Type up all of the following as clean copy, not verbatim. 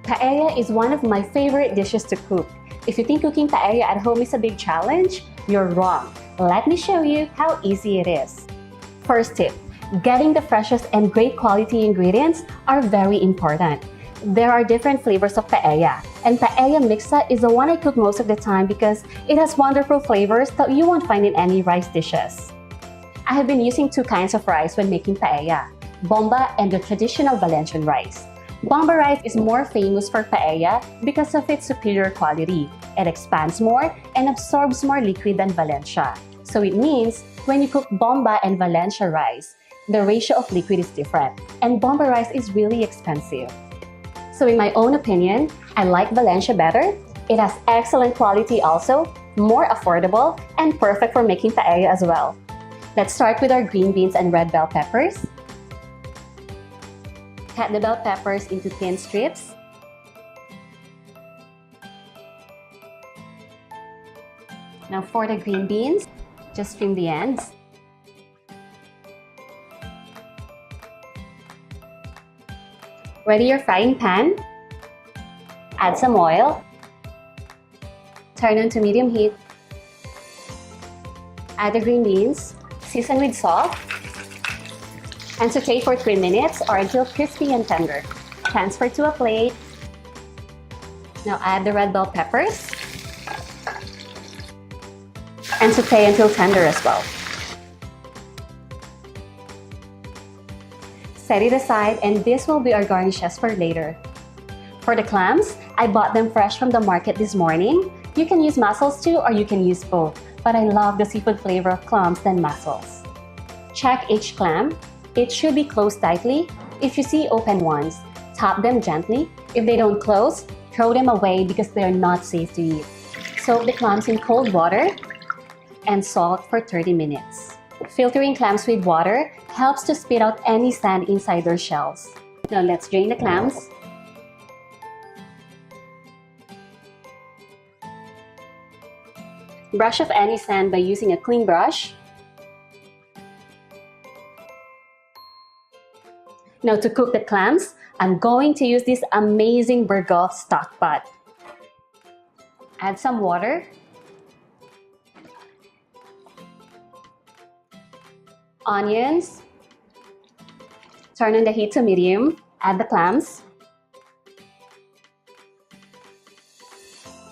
Paella is one of my favorite dishes to cook. If you think cooking paella at home is a big challenge, you're wrong. Let me show you how easy it is. First tip, getting the freshest and great quality ingredients are very important. There are different flavors of paella, and paella mixta is the one I cook most of the time because it has wonderful flavors that you won't find in any rice dishes. I have been using two kinds of rice when making paella, bomba and the traditional Valencian rice. Bomba rice is more famous for paella because of its superior quality. It expands more and absorbs more liquid than Valencia. So it means when you cook bomba and Valencia rice, the ratio of liquid is different, and bomba rice is really expensive. So in my own opinion, I like Valencia better. It has excellent quality also, more affordable, and perfect for making paella as well. Let's start with our green beans and red bell peppers. Cut the bell peppers into thin strips. Now for the green beans, just trim the ends. Ready your frying pan. Add some oil. Turn on to medium heat. Add the green beans. Season with salt. And saute for 3 minutes or until crispy and tender. Transfer to a plate. Now add the red bell peppers. And saute until tender as well. Set it aside, and this will be our garnishes for later. For the clams, I bought them fresh from the market this morning. You can use mussels too, or you can use both, but I love the seafood flavor of clams than mussels. Check each clam. It should be closed tightly. If you see open ones, tap them gently. If they don't close, throw them away because they are not safe to eat. Soak the clams in cold water and salt for 30 minutes. Filtering clams with water helps to spit out any sand inside their shells. Now let's drain the clams. Brush off any sand by using a clean brush. Now to cook the clams, I'm going to use this amazing Berghoff stock pot. Add some water. Onions. Turn on the heat to medium. Add the clams.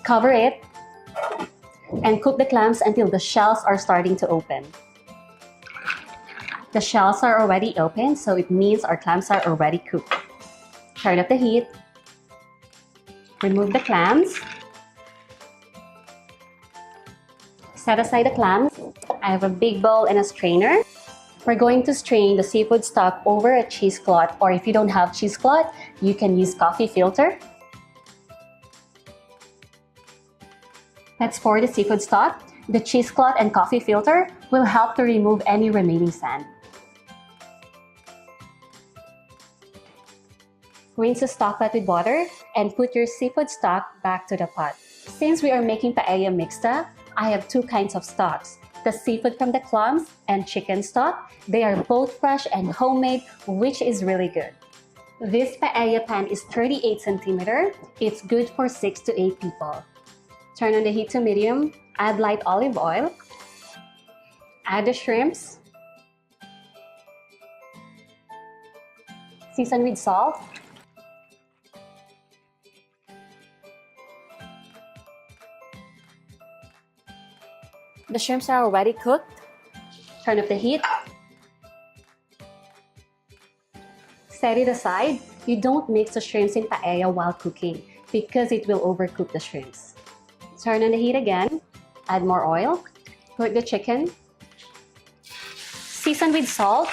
Cover it. And cook the clams until the shells are starting to open. The shells are already open, so it means our clams are already cooked. Turn up the heat. Remove the clams. Set aside the clams. I have a big bowl and a strainer. We're going to strain the seafood stock over a cheesecloth, or if you don't have cheesecloth, you can use coffee filter. Let's pour the seafood stock. The cheesecloth and coffee filter will help to remove any remaining sand. Rinse the stock pot with water and put your seafood stock back to the pot. Since we are making paella mixta, I have two kinds of stocks. The seafood from the clams and chicken stock. They are both fresh and homemade, which is really good. This paella pan is 38 centimeters. It's good for 6 to 8 people. Turn on the heat to medium. Add light olive oil. Add the shrimps. Season with salt. The shrimps are already cooked. Turn up the heat. Set it aside. You don't mix the shrimps in paella while cooking because it will overcook the shrimps. Turn on the heat again. Add more oil. Cook the chicken. Season with salt.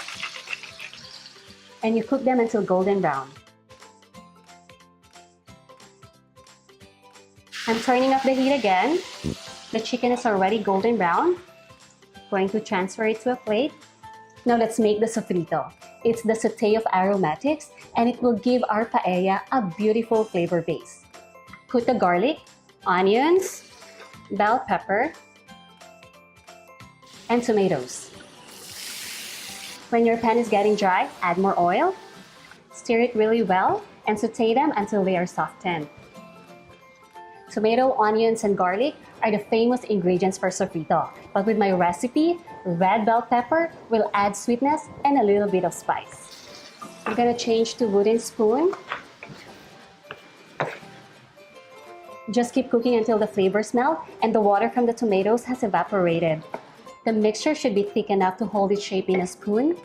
And you cook them until golden brown. I'm turning up the heat again. The chicken is already golden brown. Going to transfer it to a plate. Now let's make the sofrito. It's the sauté of aromatics, and it will give our paella a beautiful flavor base. Put the garlic, onions, bell pepper, and tomatoes. When your pan is getting dry, add more oil. Stir it really well and saute them until they are softened. Tomato, onions, and garlic are the famous ingredients for sofrito, but with my recipe, red bell pepper will add sweetness and a little bit of spice. I'm gonna change to wooden spoon. Just keep cooking until the flavors melt and the water from the tomatoes has evaporated. The mixture should be thick enough to hold its shape in a spoon,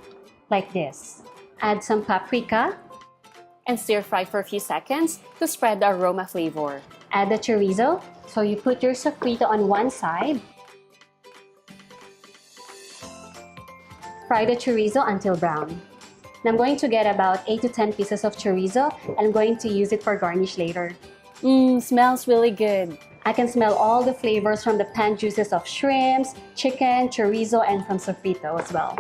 like this. Add some paprika and stir fry for a few seconds to spread the aroma flavor. Add the chorizo, so you put your sofrito on one side. Fry the chorizo until brown. Now I'm going to get about 8 to 10 pieces of chorizo and I'm going to use it for garnish later. Smells really good. I can smell all the flavors from the pan juices of shrimps, chicken, chorizo, and from sofrito as well.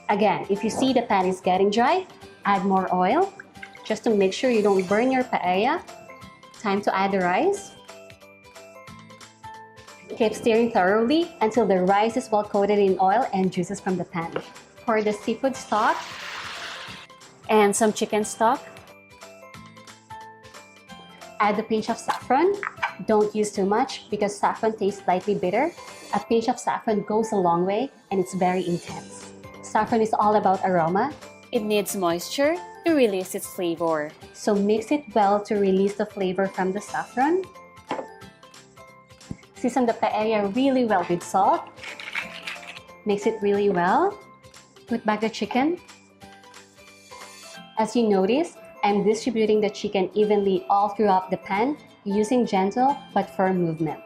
Again, if you see the pan is getting dry, add more oil just to make sure you don't burn your paella. Time to add the rice. Keep stirring thoroughly until the rice is well coated in oil and juices from the pan. Pour the seafood stock and some chicken stock. Add a pinch of saffron. Don't use too much because saffron tastes slightly bitter. A pinch of saffron goes a long way and it's very intense. Saffron is all about aroma. It needs moisture to release its flavor. So mix it well to release the flavor from the saffron. Season the paella really well with salt. Mix it really well. Put back the chicken. As you notice, I'm distributing the chicken evenly all throughout the pan using gentle but firm movement.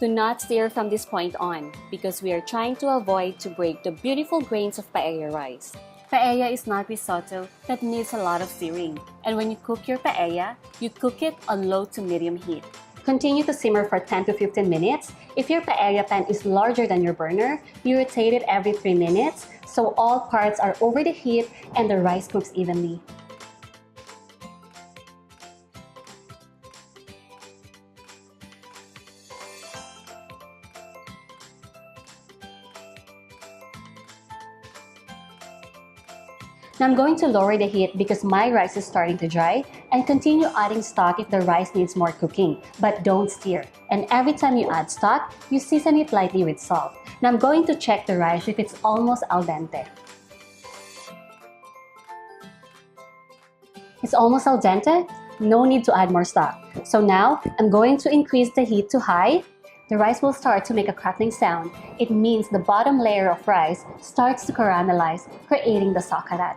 Do not stir from this point on because we are trying to avoid to break the beautiful grains of paella rice. Paella is not risotto that needs a lot of stirring, and when you cook your paella, you cook it on low to medium heat. Continue to simmer for 10 to 15 minutes. If your paella pan is larger than your burner, you rotate it every 3 minutes so all parts are over the heat and the rice cooks evenly. Now I'm going to lower the heat because my rice is starting to dry and continue adding stock if the rice needs more cooking, but don't stir. And every time you add stock, you season it lightly with salt. Now I'm going to check the rice if it's almost al dente. It's almost al dente, no need to add more stock. So now I'm going to increase the heat to high. The rice will start to make a crackling sound. It means the bottom layer of rice starts to caramelize, creating the sauerkraut.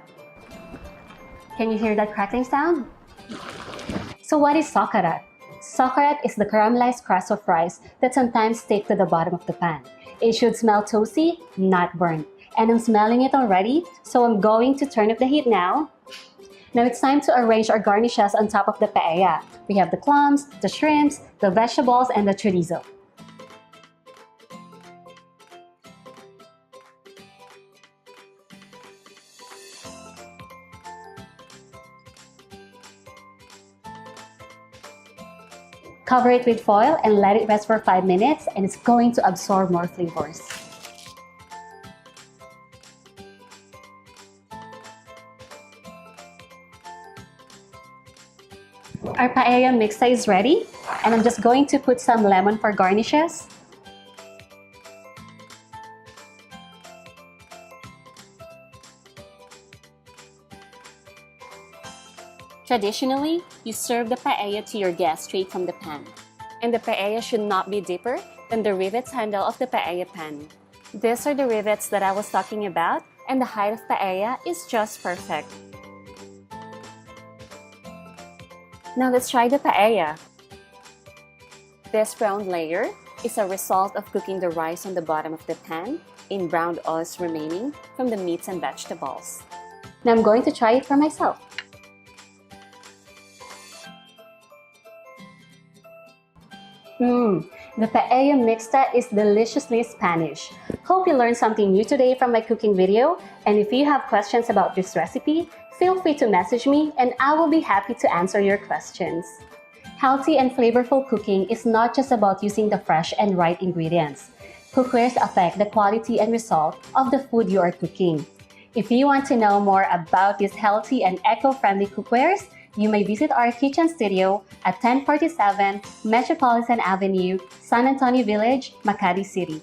Can you hear that crackling sound? So what is sauerkraut? Sauerkraut is the caramelized crust of rice that sometimes sticks to the bottom of the pan. It should smell toasty, not burnt. And I'm smelling it already, so I'm going to turn up the heat now. Now it's time to arrange our garnishes on top of the paella. We have the clams, the shrimps, the vegetables, and the chorizo. Cover it with foil and let it rest for 5 minutes and it's going to absorb more flavors. Our paella mixta is ready and I'm just going to put some lemon for garnishes. Traditionally, you serve the paella to your guests straight from the pan. And the paella should not be deeper than the rivets handle of the paella pan. These are the rivets that I was talking about, and the height of paella is just perfect. Now let's try the paella. This brown layer is a result of cooking the rice on the bottom of the pan in brown oils remaining from the meats and vegetables. Now I'm going to try it for myself. The paella mixta is deliciously Spanish. Hope you learned something new today from my cooking video, and if you have questions about this recipe, feel free to message me and I will be happy to answer your questions. Healthy and flavorful cooking is not just about using the fresh and right ingredients. Cookwares affect the quality and result of the food you are cooking. If you want to know more about these healthy and eco-friendly cookwares, you may visit our kitchen studio at 1047 Metropolitan Avenue, San Antonio Village, Makati City.